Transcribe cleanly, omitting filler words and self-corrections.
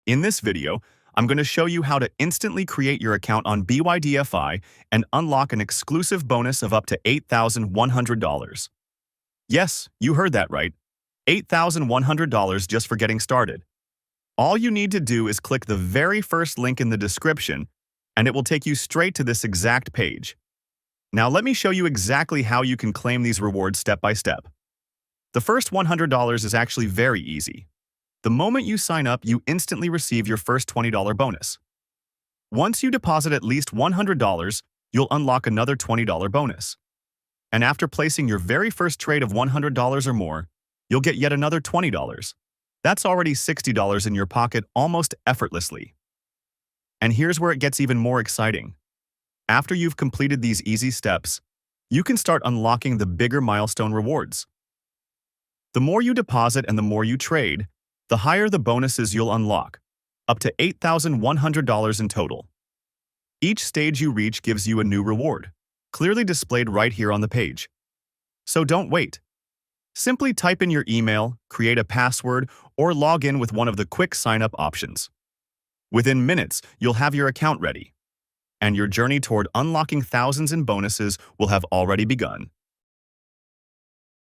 In this video, I'm going to show you how to instantly create your account on BYDFi and unlock an exclusive bonus of up to $8,100. Yes, you heard that right. $8,100 just for getting started. All you need to do is click the very first link in the description, and it will take you straight to this exact page. Now let me show you exactly how you can claim these rewards step by step. The first $100 is actually very easy. The moment you sign up, you instantly receive your first $20 bonus. Once you deposit at least $100, you'll unlock another $20 bonus. And after placing your very first trade of $100 or more, you'll get yet another $20. That's already $60 in your pocket almost effortlessly. And here's where it gets even more exciting. After you've completed these easy steps, you can start unlocking the bigger milestone rewards. The more you deposit and the more you trade, the higher the bonuses you'll unlock, up to $8,100 in total. Each stage you reach gives you a new reward, clearly displayed right here on the page. So don't wait. Simply type in your email, create a password, or log in with one of the quick sign-up options. Within minutes, you'll have your account ready, and your journey toward unlocking thousands in bonuses will have already begun.